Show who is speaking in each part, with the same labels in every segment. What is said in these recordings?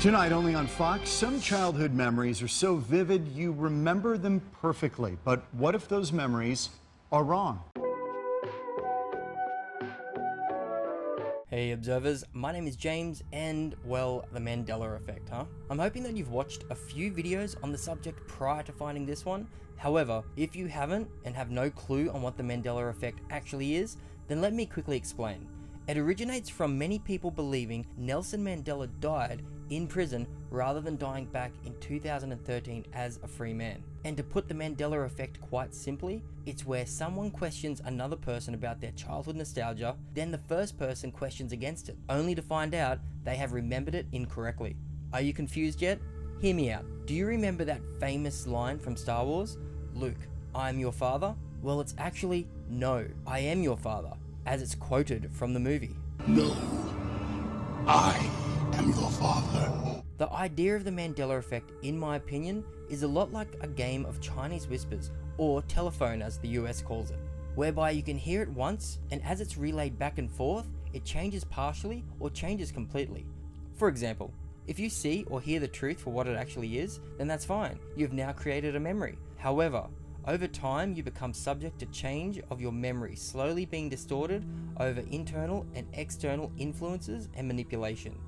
Speaker 1: Tonight, only on Fox, some childhood memories are so vivid you remember them perfectly. But what if those memories are wrong?
Speaker 2: Hey observers, my name is James and, well, the Mandela effect, huh? I'm hoping that you've watched a few videos on the subject prior to finding this one. However, if you haven't and have no clue on what the Mandela effect actually is, then let me quickly explain. It originates from many people believing Nelson Mandela died in prison rather than dying back in 2013 as a free man. And to put the Mandela effect quite simply, it's where someone questions another person about their childhood nostalgia, then the first person questions against it, only to find out they have remembered it incorrectly. Are you confused yet? Hear me out. Do you remember that famous line from Star Wars? Luke, I am your father? Well, it's actually, no, I am your father, as it's quoted from the movie.
Speaker 3: No, I am your father.
Speaker 2: The idea of the Mandela effect, in my opinion, is a lot like a game of Chinese whispers, or telephone as the US calls it, whereby you can hear it once, and as it's relayed back and forth, it changes partially or changes completely. For example, if you see or hear the truth for what it actually is, then that's fine, you've now created a memory. However, over time you become subject to change of your memory slowly being distorted over internal and external influences and manipulation.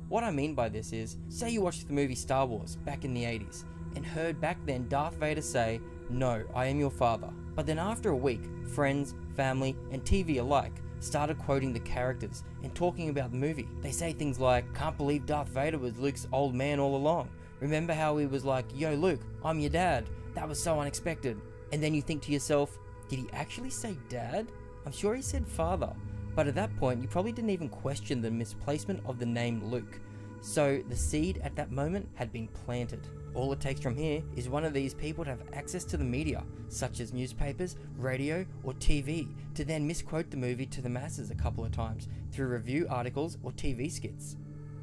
Speaker 2: What I mean by this is, say you watched the movie Star Wars back in the 80s and heard back then Darth Vader say, no, I am your father. But then after a week, friends, family, and TV alike started quoting the characters and talking about the movie. They say things like, can't believe Darth Vader was Luke's old man all along. Remember how he was like, yo Luke, I'm your dad. That was so unexpected. And then you think to yourself, did he actually say dad? I'm sure he said father. But at that point, you probably didn't even question the misplacement of the name Luke. So the seed at that moment had been planted. All it takes from here is one of these people to have access to the media, such as newspapers, radio, or TV, to then misquote the movie to the masses a couple of times through review articles or TV skits.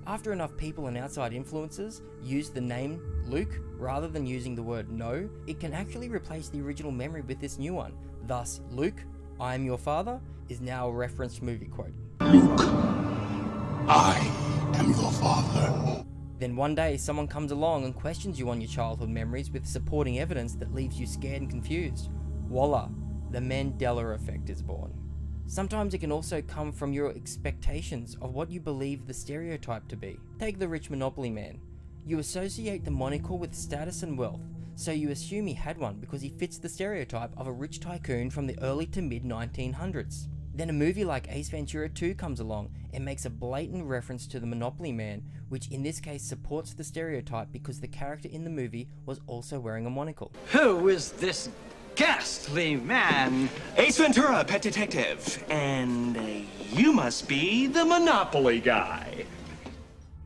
Speaker 2: After enough people and outside influences use the name Luke rather than using the word no, it can actually replace the original memory with this new one. Thus, Luke, I am your father, is now a referenced movie quote.
Speaker 3: Luke, I am your father.
Speaker 2: Then one day someone comes along and questions you on your childhood memories with supporting evidence that leaves you scared and confused. Voila, the Mandela effect is born. Sometimes it can also come from your expectations of what you believe the stereotype to be. Take the rich Monopoly man. You associate the monocle with status and wealth, so you assume he had one because he fits the stereotype of a rich tycoon from the early to mid 1900s. Then a movie like Ace Ventura 2 comes along and makes a blatant reference to the Monopoly man, which in this case supports the stereotype because the character in the movie was also wearing a monocle.
Speaker 4: Who is this ghastly man?
Speaker 5: Ace Ventura, pet detective. And you must be the Monopoly guy.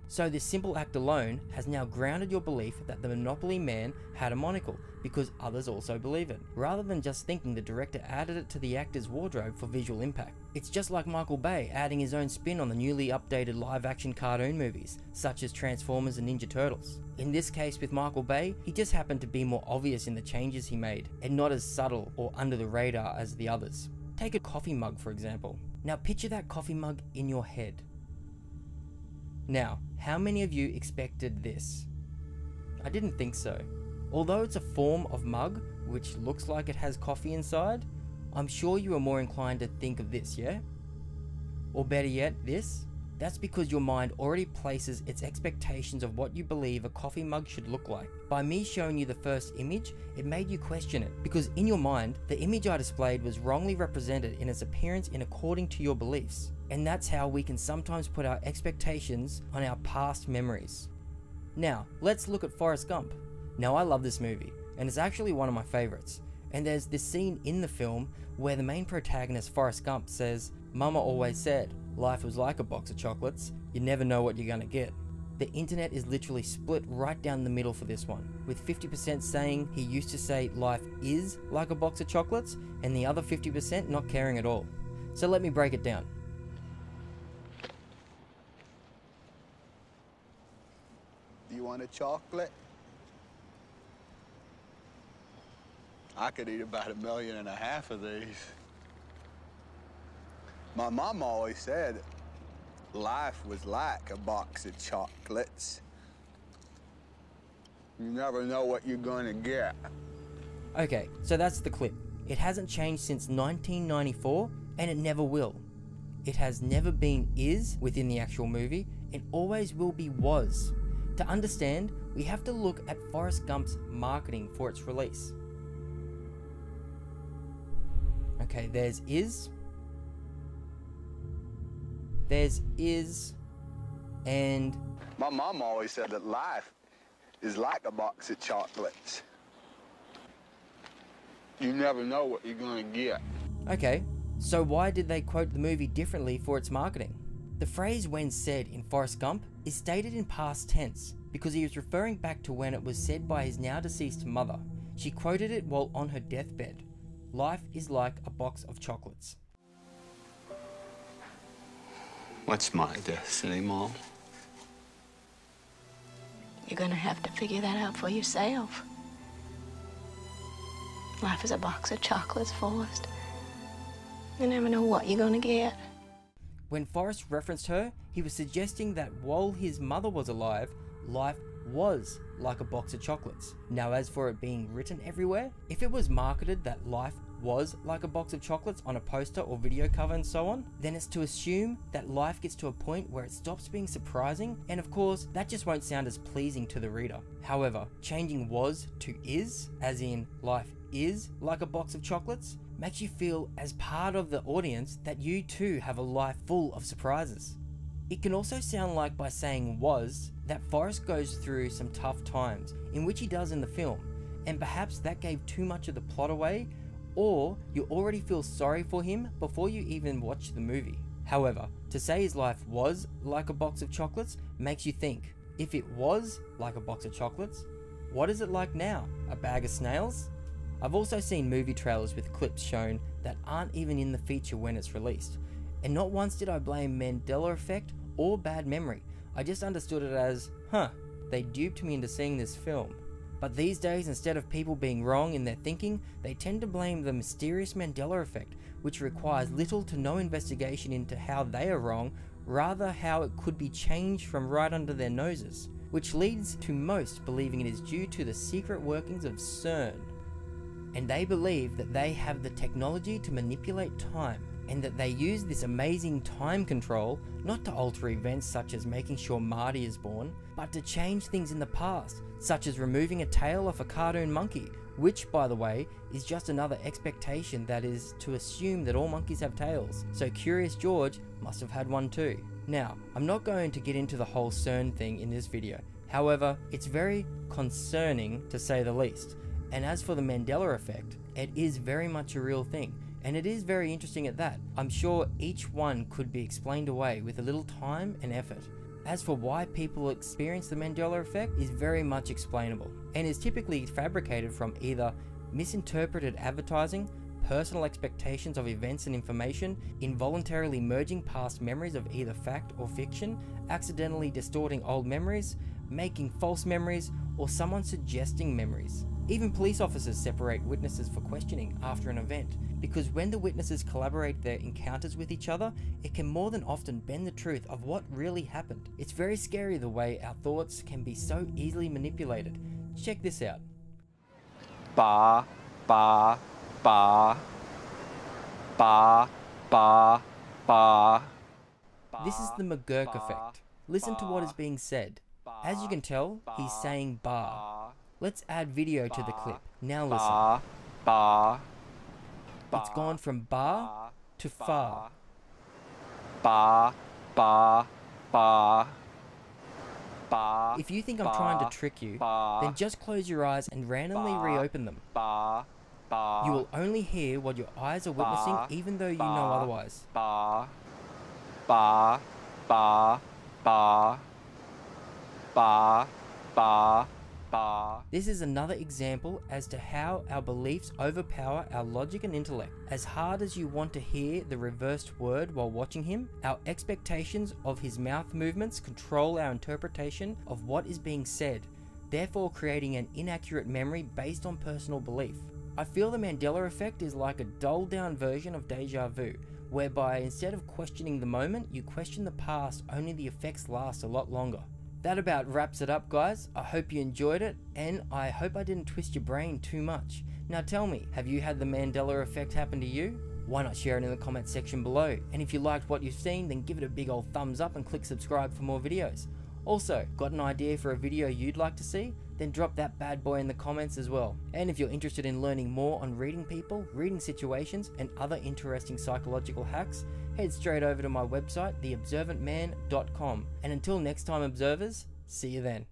Speaker 2: So this simple act alone has now grounded your belief that the Monopoly man had a monocle, because others also believe it, rather than just thinking the director added it to the actor's wardrobe for visual impact. It's just like Michael Bay adding his own spin on the newly updated live-action cartoon movies, such as Transformers and Ninja Turtles. In this case with Michael Bay, he just happened to be more obvious in the changes he made, and not as subtle or under the radar as the others. Take a coffee mug for example. Now picture that coffee mug in your head. Now, how many of you expected this? I didn't think so. Although it's a form of mug, which looks like it has coffee inside, I'm sure you are more inclined to think of this, yeah? Or better yet, this? That's because your mind already places its expectations of what you believe a coffee mug should look like. By me showing you the first image, it made you question it, because in your mind, the image I displayed was wrongly represented in its appearance in according to your beliefs. And that's how we can sometimes put our expectations on our past memories. Now, let's look at Forrest Gump. Now I love this movie, and it's actually one of my favorites. And there's this scene in the film where the main protagonist Forrest Gump says, "Mama always said, life was like a box of chocolates, you never know what you're gonna get." The internet is literally split right down the middle for this one, with 50% saying he used to say life is like a box of chocolates, and the other 50% not caring at all. So let me break it down.
Speaker 6: Do you want a chocolate? I could eat about 1.5 million of these. My mom always said life was like a box of chocolates. You never know what you're gonna get.
Speaker 2: Okay, so that's the clip. It hasn't changed since 1994, and it never will. It has never been is within the actual movie, it always will be was. To understand, we have to look at Forrest Gump's marketing for its release. Okay, there's is, and
Speaker 6: My mom always said that life is like a box of chocolates. You never know what you're gonna get.
Speaker 2: okay, so why did they quote the movie differently for its marketing? The phrase "when said" in Forrest Gump is stated in past tense because he was referring back to when it was said by his now deceased mother. She quoted it while on her deathbed. Life is like a box of chocolates.
Speaker 3: What's my destiny, Mom?
Speaker 7: You're gonna have to figure that out for yourself. Life is a box of chocolates, Forrest. You never know what you're gonna get.
Speaker 2: When Forrest referenced her, he was suggesting that while his mother was alive, life was like a box of chocolates. Now, as for it being written everywhere, if it was marketed that life was like a box of chocolates on a poster or video cover and so on, then it's to assume that life gets to a point where it stops being surprising, and of course, that just won't sound as pleasing to the reader. However, changing was to is, as in life is like a box of chocolates, makes you feel as part of the audience that you too have a life full of surprises. It can also sound like by saying was, that Forrest goes through some tough times, in which he does in the film, and perhaps that gave too much of the plot away, or you already feel sorry for him before you even watch the movie. However, to say his life was like a box of chocolates makes you think, if it was like a box of chocolates, what is it like now? A bag of snails? I've also seen movie trailers with clips shown that aren't even in the feature when it's released, and not once did I blame Mandela effect or bad memory. I just understood it as, they duped me into seeing this film. But these days, instead of people being wrong in their thinking, they tend to blame the mysterious Mandela effect, which requires little to no investigation into how they are wrong, rather how it could be changed from right under their noses, which leads to most believing it is due to the secret workings of CERN. And they believe that they have the technology to manipulate time, and that they use this amazing time control not to alter events such as making sure Marty is born, but to change things in the past, such as removing a tail off a cartoon monkey, which, by the way, is just another expectation that is to assume that all monkeys have tails, so Curious George must have had one too. Now, I'm not going to get into the whole CERN thing in this video, however, it's very concerning to say the least. And as for the Mandela effect, it is very much a real thing, and it is very interesting at that. I'm sure each one could be explained away with a little time and effort. As for why people experience the Mandela effect is very much explainable, and is typically fabricated from either misinterpreted advertising, personal expectations of events and information, involuntarily merging past memories of either fact or fiction, accidentally distorting old memories, making false memories, or someone suggesting memories. Even police officers separate witnesses for questioning after an event, because when the witnesses collaborate their encounters with each other, it can more than often bend the truth of what really happened. It's very scary the way our thoughts can be so easily manipulated. Check this out.
Speaker 8: Ba, ba, ba, ba, ba, ba.
Speaker 2: This is the McGurk effect. Listen to what is being said. As you can tell, he's saying bar. Let's add video to the clip. Now listen.
Speaker 8: Ba.
Speaker 2: It's gone from bar to far.
Speaker 8: Ba, ba, ba. Ba.
Speaker 2: If you think I'm trying to trick you, then just close your eyes and randomly reopen them.
Speaker 8: Ba, ba.
Speaker 2: You will only hear what your eyes are witnessing, even though you know otherwise.
Speaker 8: Ba, ba, ba, ba, ba, ba, ba.
Speaker 2: This is another example as to how our beliefs overpower our logic and intellect. As hard as you want to hear the reversed word while watching him, our expectations of his mouth movements control our interpretation of what is being said, therefore creating an inaccurate memory based on personal belief. I feel the Mandela effect is like a dulled down version of deja vu, whereby instead of questioning the moment, you question the past, only the effects last a lot longer. That about wraps it up, guys. I hope you enjoyed it, and I hope I didn't twist your brain too much. Now tell me, have you had the Mandela effect happen to you? Why not share it in the comments section below? And if you liked what you've seen, then give it a big old thumbs up and click subscribe for more videos. Also, got an idea for a video you'd like to see? Then drop that bad boy in the comments as well. And if you're interested in learning more on reading people, reading situations, and other interesting psychological hacks, head straight over to my website, theobservantman.com. And until next time, observers, see you then.